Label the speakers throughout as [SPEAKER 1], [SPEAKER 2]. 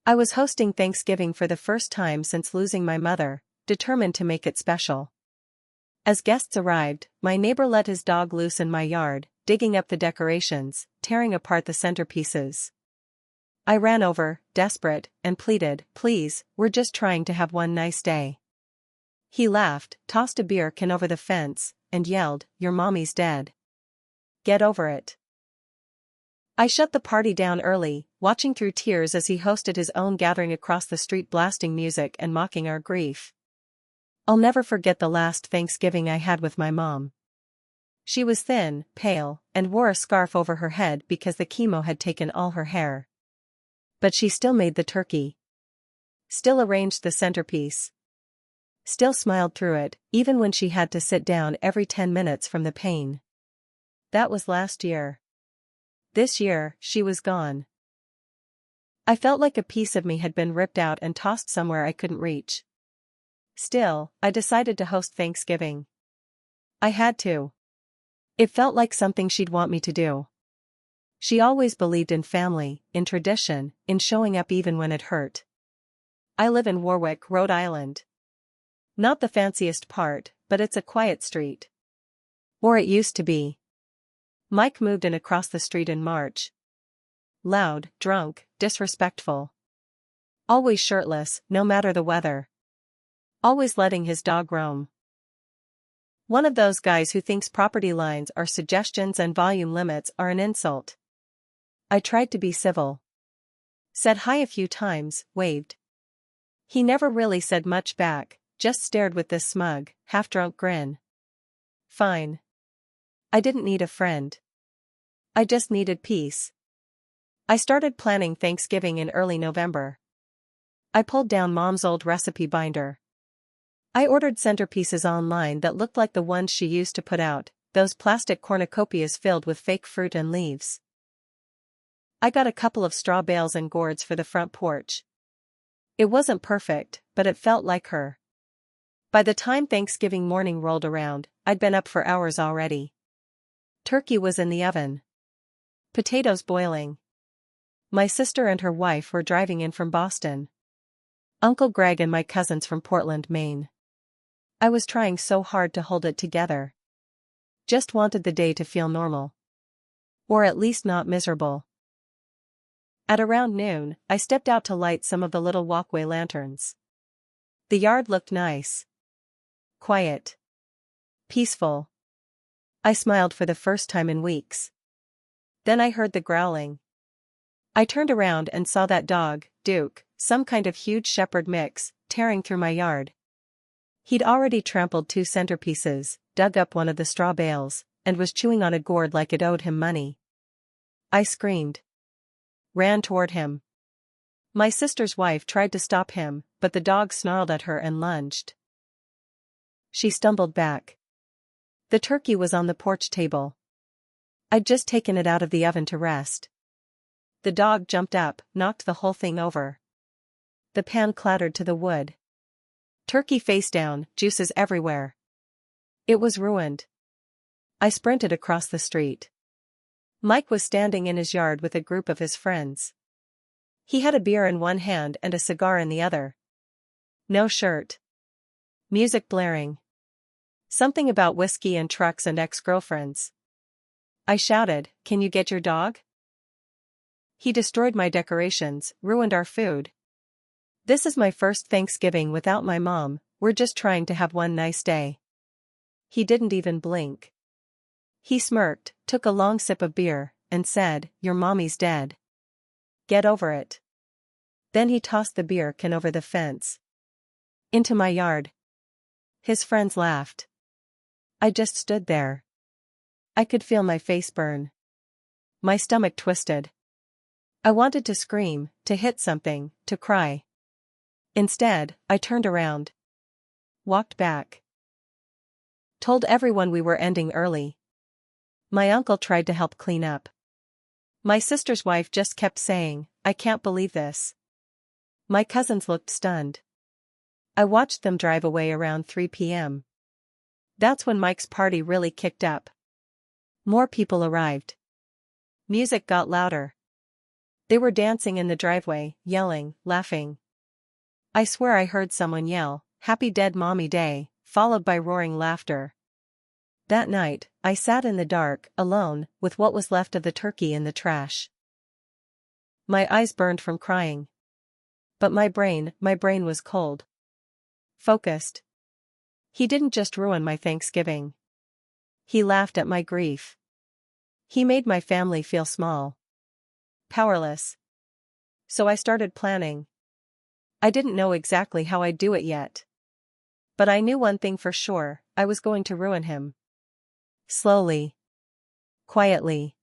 [SPEAKER 1] I was hosting Thanksgiving for the first time since losing my mother, determined to make it special. As guests arrived, my neighbor let his dog loose in my yard, digging up the decorations, tearing apart the centerpieces. I ran over, desperate, and pleaded, "Please, we're just trying to have one nice day." He laughed, tossed a beer can over the fence, and yelled, "Your mommy's dead. Get over it." I shut the party down early, watching through tears as he hosted his own gathering across the street, blasting music and mocking our grief. I'll never forget the last Thanksgiving I had with my mom. She was thin, pale, and wore a scarf over her head because the chemo had taken all her hair. But she still made the turkey. Still arranged the centerpiece. Still smiled through it, even when she had to sit down every 10 minutes from the pain. That was last year. This year, she was gone. I felt like a piece of me had been ripped out and tossed somewhere I couldn't reach. Still, I decided to host Thanksgiving. I had to. It felt like something she'd want me to do. She always believed in family, in tradition, in showing up even when it hurt. I live in Warwick, Rhode Island. Not the fanciest part, but it's a quiet street. Or it used to be. Mike moved in across the street in March. Loud, drunk, disrespectful. Always shirtless, no matter the weather. Always letting his dog roam. One of those guys who thinks property lines are suggestions and volume limits are an insult. I tried to be civil. Said hi a few times, waved. He never really said much back, just stared with this smug, half-drunk grin. Fine. I didn't need a friend. I just needed peace. I started planning Thanksgiving in early November. I pulled down Mom's old recipe binder. I ordered centerpieces online that looked like the ones she used to put out, those plastic cornucopias filled with fake fruit and leaves. I got a couple of straw bales and gourds for the front porch. It wasn't perfect, but it felt like her. By the time Thanksgiving morning rolled around, I'd been up for hours already. Turkey was in the oven. Potatoes boiling. My sister and her wife were driving in from Boston. Uncle Greg and my cousins from Portland, Maine. I was trying so hard to hold it together. Just wanted the day to feel normal. Or at least not miserable. At around noon, I stepped out to light some of the little walkway lanterns. The yard looked nice. Quiet. Peaceful. I smiled for the first time in weeks. Then I heard the growling. I turned around and saw that dog, Duke, some kind of huge shepherd mix, tearing through my yard. He'd already trampled 2 centerpieces, dug up one of the straw bales, and was chewing on a gourd like it owed him money. I screamed. Ran toward him. My sister's wife tried to stop him, but the dog snarled at her and lunged. She stumbled back. The turkey was on the porch table. I'd just taken it out of the oven to rest. The dog jumped up, knocked the whole thing over. The pan clattered to the wood. Turkey face down, juices everywhere. It was ruined. I sprinted across the street. Mike was standing in his yard with a group of his friends. He had a beer in one hand and a cigar in the other. No shirt. Music blaring. Something about whiskey and trucks and ex-girlfriends. I shouted, "Can you get your dog?" He destroyed my decorations, ruined our food. This is my first Thanksgiving without my mom, we're just trying to have one nice day. He didn't even blink. He smirked, took a long sip of beer, and said, "Your mommy's dead. Get over it." Then he tossed the beer can over the fence. Into my yard. His friends laughed. I just stood there. I could feel my face burn. My stomach twisted. I wanted to scream, to hit something, to cry. Instead, I turned around. Walked back. Told everyone we were ending early. My uncle tried to help clean up. My sister's wife just kept saying, "I can't believe this." My cousins looked stunned. I watched them drive away around 3 p.m. That's when Mike's party really kicked up. More people arrived. Music got louder. They were dancing in the driveway, yelling, laughing. I swear I heard someone yell, "Happy Dead Mommy Day," followed by roaring laughter. That night, I sat in the dark, alone, with what was left of the turkey in the trash. My eyes burned from crying. But my brain was cold. Focused. He didn't just ruin my Thanksgiving. He laughed at my grief. He made my family feel small. Powerless. So I started planning. I didn't know exactly how I'd do it yet. But I knew one thing for sure, I was going to ruin him. Slowly. Quietly.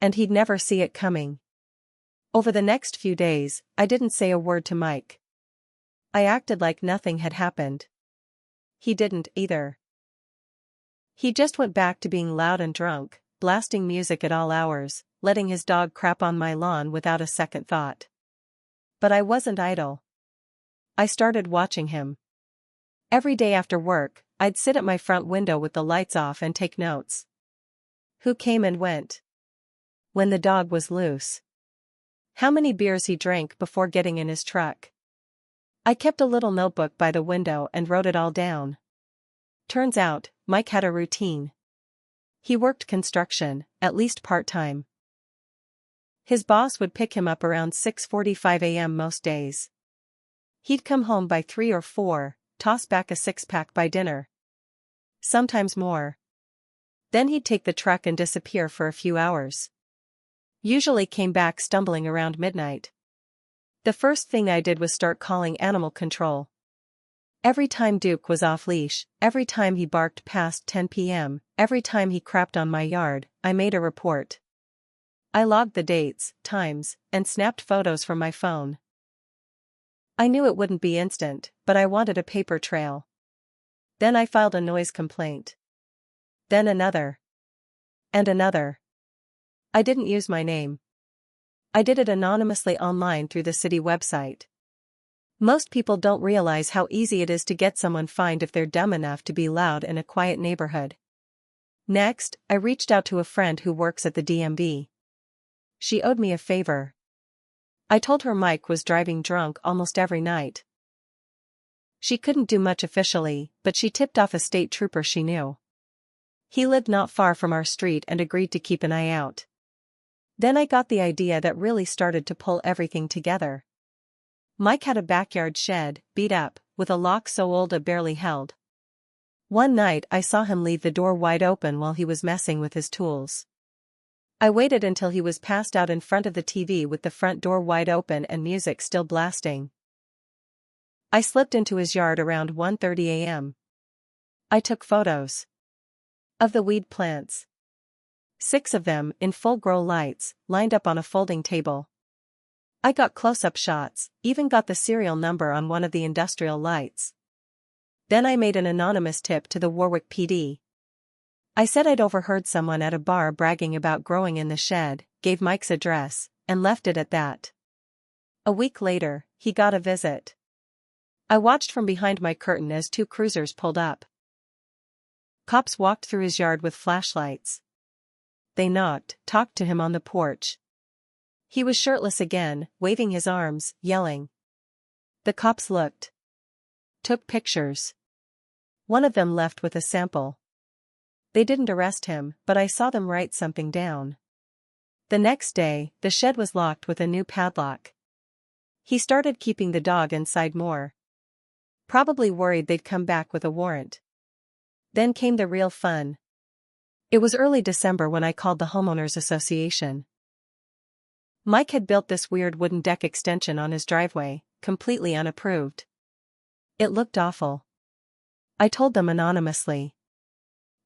[SPEAKER 1] And he'd never see it coming. Over the next few days, I didn't say a word to Mike. I acted like nothing had happened. He didn't either. He just went back to being loud and drunk, blasting music at all hours, letting his dog crap on my lawn without a second thought. But I wasn't idle. I started watching him. Every day after work, I'd sit at my front window with the lights off and take notes. Who came and went? When the dog was loose. How many beers he drank before getting in his truck. I kept a little notebook by the window and wrote it all down. Turns out, Mike had a routine. He worked construction, at least part-time. His boss would pick him up around 6:45 a.m. most days. He'd come home by 3 or 4, toss back a six-pack by dinner. Sometimes more. Then he'd take the truck and disappear for a few hours. Usually came back stumbling around midnight. The first thing I did was start calling animal control. Every time Duke was off leash, every time he barked past 10 p.m., every time he crapped on my yard, I made a report. I logged the dates, times, and snapped photos from my phone. I knew it wouldn't be instant, but I wanted a paper trail. Then I filed a noise complaint. Then another. And another. I didn't use my name. I did it anonymously online through the city website. Most people don't realize how easy it is to get someone fined if they're dumb enough to be loud in a quiet neighborhood. Next, I reached out to a friend who works at the DMV. She owed me a favor. I told her Mike was driving drunk almost every night. She couldn't do much officially, but she tipped off a state trooper she knew. He lived not far from our street and agreed to keep an eye out. Then I got the idea that really started to pull everything together. Mike had a backyard shed, beat up, with a lock so old it barely held. One night I saw him leave the door wide open while he was messing with his tools. I waited until he was passed out in front of the TV with the front door wide open and music still blasting. I slipped into his yard around 1:30 a.m. I took photos of the weed plants. 6 of them, in full grow lights, lined up on a folding table. I got close-up shots, even got the serial number on one of the industrial lights. Then I made an anonymous tip to the Warwick PD. I said I'd overheard someone at a bar bragging about growing in the shed, gave Mike's address, and left it at that. A week later, he got a visit. I watched from behind my curtain as 2 cruisers pulled up. Cops walked through his yard with flashlights. They knocked, talked to him on the porch. He was shirtless again, waving his arms, yelling. The cops looked. Took pictures. One of them left with a sample. They didn't arrest him, but I saw them write something down. The next day, the shed was locked with a new padlock. He started keeping the dog inside more. Probably worried they'd come back with a warrant. Then came the real fun. It was early December when I called the homeowners association. Mike had built this weird wooden deck extension on his driveway, completely unapproved. It looked awful. I told them anonymously.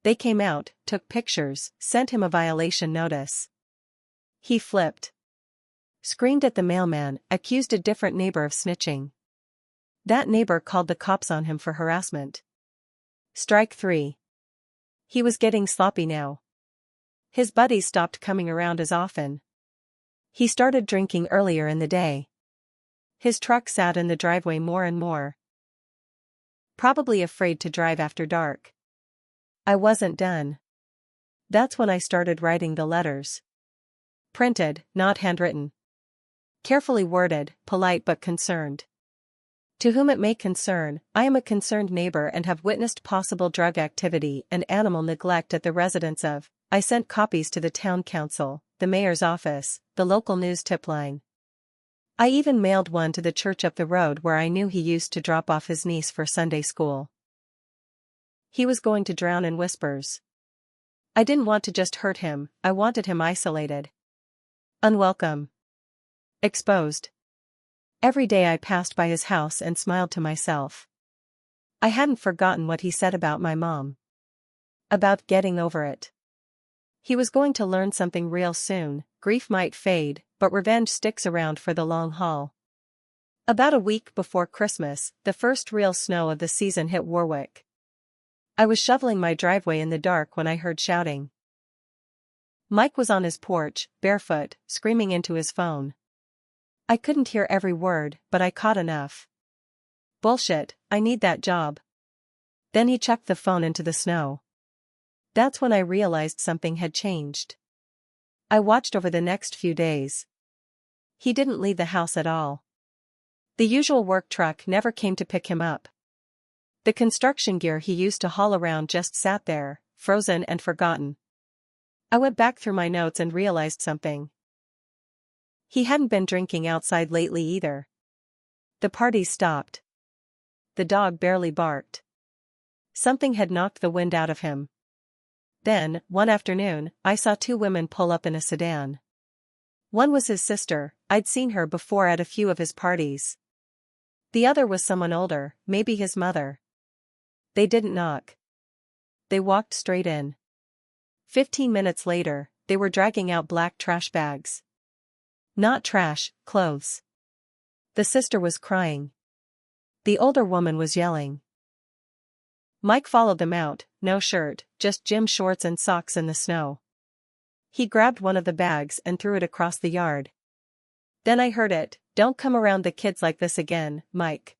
[SPEAKER 1] They came out, took pictures, sent him a violation notice. He flipped. Screamed at the mailman, accused a different neighbor of snitching. That neighbor called the cops on him for harassment. Strike 3. He was getting sloppy now. His buddies stopped coming around as often. He started drinking earlier in the day. His truck sat in the driveway more and more. Probably afraid to drive after dark. I wasn't done. That's when I started writing the letters. Printed, not handwritten. Carefully worded, polite but concerned. To whom it may concern, I am a concerned neighbor and have witnessed possible drug activity and animal neglect at the residence of. I sent copies to the town council, the mayor's office, the local news tip line. I even mailed one to the church up the road where I knew he used to drop off his niece for Sunday school. He was going to drown in whispers. I didn't want to just hurt him, I wanted him isolated. Unwelcome. Exposed. Every day I passed by his house and smiled to myself. I hadn't forgotten what he said about my mom. About getting over it. He was going to learn something real soon. Grief might fade, but revenge sticks around for the long haul. About a week before Christmas, the first real snow of the season hit Warwick. I was shoveling my driveway in the dark when I heard shouting. Mike was on his porch, barefoot, screaming into his phone. I couldn't hear every word, but I caught enough. Bullshit, I need that job. Then he chucked the phone into the snow. That's when I realized something had changed. I watched over the next few days. He didn't leave the house at all. The usual work truck never came to pick him up. The construction gear he used to haul around just sat there, frozen and forgotten. I went back through my notes and realized something. He hadn't been drinking outside lately either. The parties stopped. The dog barely barked. Something had knocked the wind out of him. Then, one afternoon, I saw two women pull up in a sedan. One was his sister, I'd seen her before at a few of his parties. The other was someone older, maybe his mother. They didn't knock. They walked straight in. 15 minutes later, they were dragging out black trash bags. Not trash, clothes. The sister was crying. The older woman was yelling. Mike followed them out, no shirt, just gym shorts and socks in the snow. He grabbed one of the bags and threw it across the yard. Then I heard it, "Don't come around the kids like this again, Mike.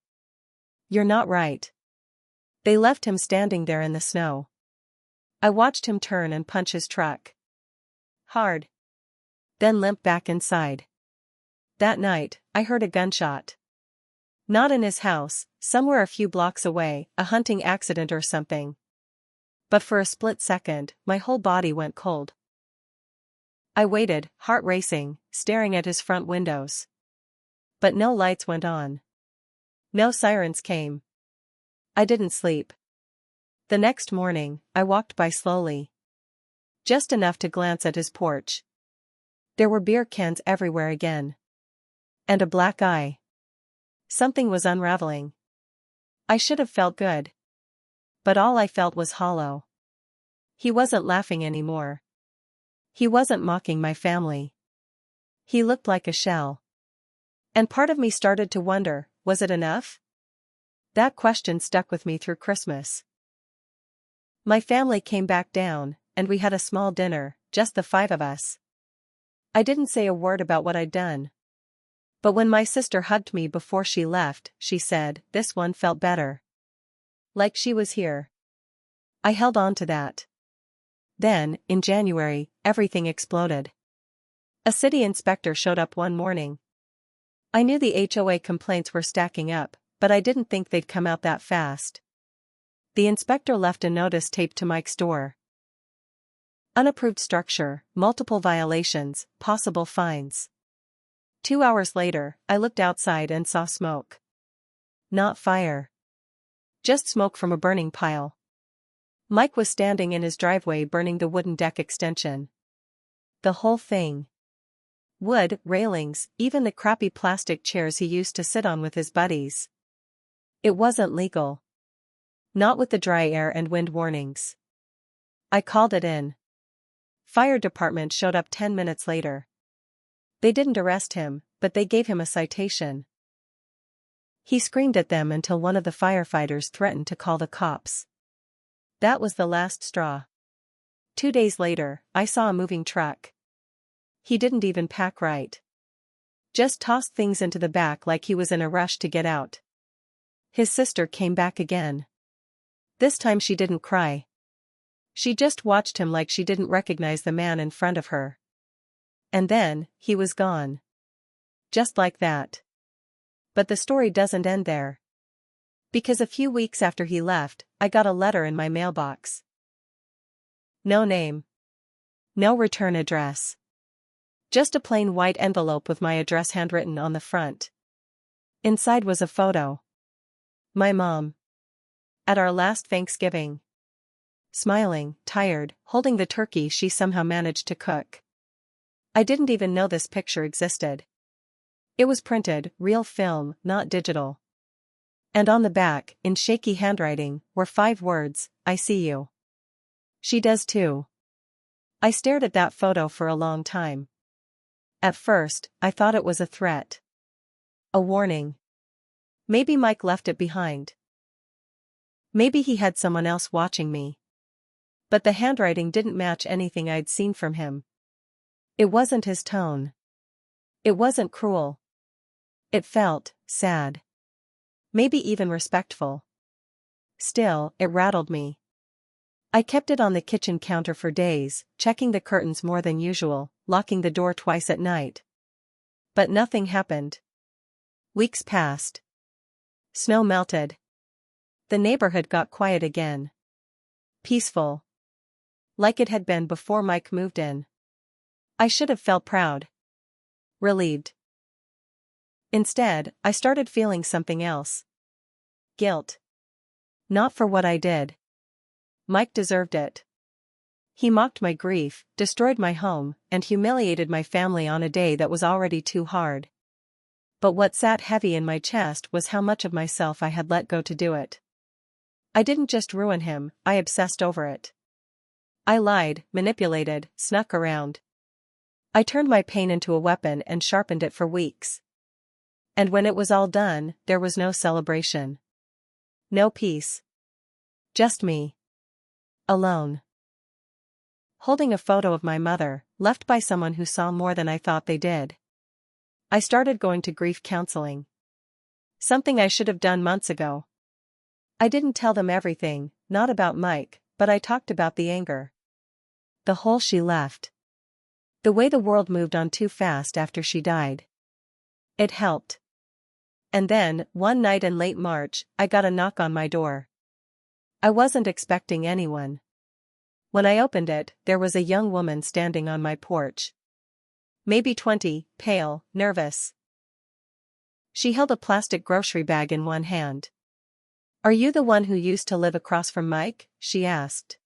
[SPEAKER 1] You're not right." They left him standing there in the snow. I watched him turn and punch his truck. Hard. Then limp back inside. That night, I heard a gunshot. Not in his house, somewhere a few blocks away, a hunting accident or something. But for a split second, my whole body went cold. I waited, heart racing, staring at his front windows. But no lights went on. No sirens came. I didn't sleep. The next morning, I walked by slowly. Just enough to glance at his porch. There were beer cans everywhere again. And a black eye. Something was unraveling. I should have felt good. But all I felt was hollow. He wasn't laughing anymore. He wasn't mocking my family. He looked like a shell. And part of me started to wonder, was it enough? That question stuck with me through Christmas. My family came back down, and we had a small dinner, just the five of us. I didn't say a word about what I'd done. But when my sister hugged me before she left, she said, "This one felt better. Like she was here." I held on to that. Then, in January, everything exploded. A city inspector showed up one morning. I knew the HOA complaints were stacking up, but I didn't think they'd come out that fast. The inspector left a notice taped to Mike's door. Unapproved structure, multiple violations, possible fines. 2 hours later, I looked outside and saw smoke. Not fire. Just smoke from a burning pile. Mike was standing in his driveway burning the wooden deck extension. The whole thing. Wood, railings, even the crappy plastic chairs he used to sit on with his buddies. It wasn't legal. Not with the dry air and wind warnings. I called it in. Fire department showed up 10 minutes later. They didn't arrest him, but they gave him a citation. He screamed at them until one of the firefighters threatened to call the cops. That was the last straw. 2 days later, I saw a moving truck. He didn't even pack right. Just tossed things into the back like he was in a rush to get out. His sister came back again. This time she didn't cry. She just watched him like she didn't recognize the man in front of her. And then, he was gone. Just like that. But the story doesn't end there. Because a few weeks after he left, I got a letter in my mailbox. No name. No return address. Just a plain white envelope with my address handwritten on the front. Inside was a photo. My mom. At our last Thanksgiving. Smiling, tired, holding the turkey she somehow managed to cook. I didn't even know this picture existed. It was printed, real film, not digital. And on the back, in shaky handwriting, were 5 words, "I see you." She does too. I stared at that photo for a long time. At first, I thought it was a threat. A warning. Maybe Mike left it behind. Maybe he had someone else watching me. But the handwriting didn't match anything I'd seen from him. It wasn't his tone. It wasn't cruel. It felt sad. Maybe even respectful. Still, it rattled me. I kept it on the kitchen counter for days, checking the curtains more than usual, locking the door twice at night. But nothing happened. Weeks passed. Snow melted. The neighborhood got quiet again. Peaceful. Like it had been before Mike moved in. I should have felt proud. Relieved. Instead, I started feeling something else. Guilt. Not for what I did. Mike deserved it. He mocked my grief, destroyed my home, and humiliated my family on a day that was already too hard. But what sat heavy in my chest was how much of myself I had let go to do it. I didn't just ruin him, I obsessed over it. I lied, manipulated, snuck around. I turned my pain into a weapon and sharpened it for weeks. And when it was all done, there was no celebration. No peace. Just me. Alone. Holding a photo of my mother, left by someone who saw more than I thought they did. I started going to grief counseling. Something I should have done months ago. I didn't tell them everything, not about Mike, but I talked about the anger. The hole she left. The way the world moved on too fast after she died. It helped. And then, one night in late March, I got a knock on my door. I wasn't expecting anyone. When I opened it, there was a young woman standing on my porch. Maybe 20, pale, nervous. She held a plastic grocery bag in one hand. "Are you the one who used to live across from Mike?" she asked.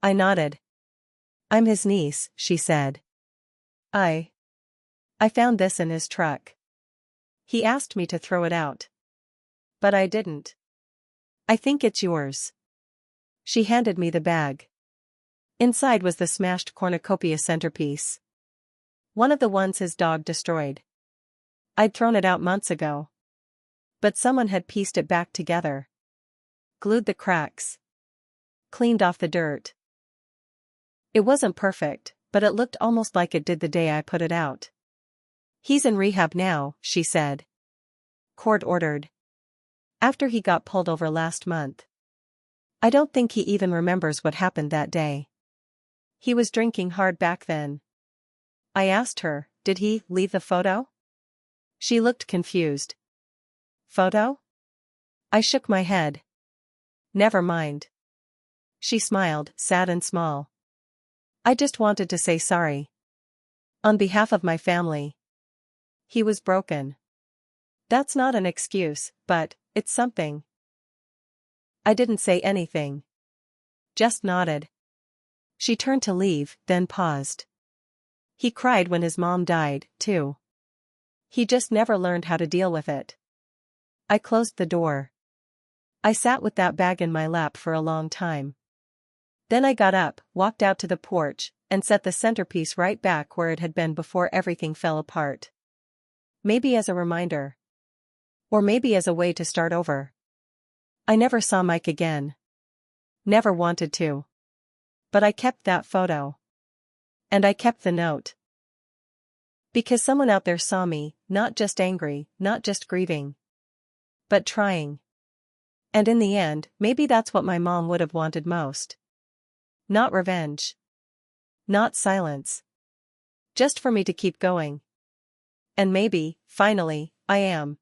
[SPEAKER 1] I nodded. "I'm his niece," she said. I found this in his truck. He asked me to throw it out. But I didn't. "I think it's yours." She handed me the bag. Inside was the smashed cornucopia centerpiece. One of the ones his dog destroyed. I'd thrown it out months ago. But someone had pieced it back together. Glued the cracks. Cleaned off the dirt. It wasn't perfect, but it looked almost like it did the day I put it out. "He's in rehab now," she said. Court ordered. After he got pulled over last month. I don't think he even remembers what happened that day. He was drinking hard back then. I asked her, "Did he leave the photo?" She looked confused. "Photo?" I shook my head. "Never mind." She smiled, sad and small. "I just wanted to say sorry. On behalf of my family." He was broken. That's not an excuse, but it's something. I didn't say anything. Just nodded. She turned to leave, then paused. He cried when his mom died, too. He just never learned how to deal with it. I closed the door. I sat with that bag in my lap for a long time. Then I got up, walked out to the porch, and set the centerpiece right back where it had been before everything fell apart. Maybe as a reminder. Or maybe as a way to start over. I never saw Mike again. Never wanted to. But I kept that photo. And I kept the note. Because someone out there saw me, not just angry, not just grieving. But trying. And in the end, maybe that's what my mom would have wanted most. Not revenge. Not silence. Just for me to keep going. And maybe, finally, I am.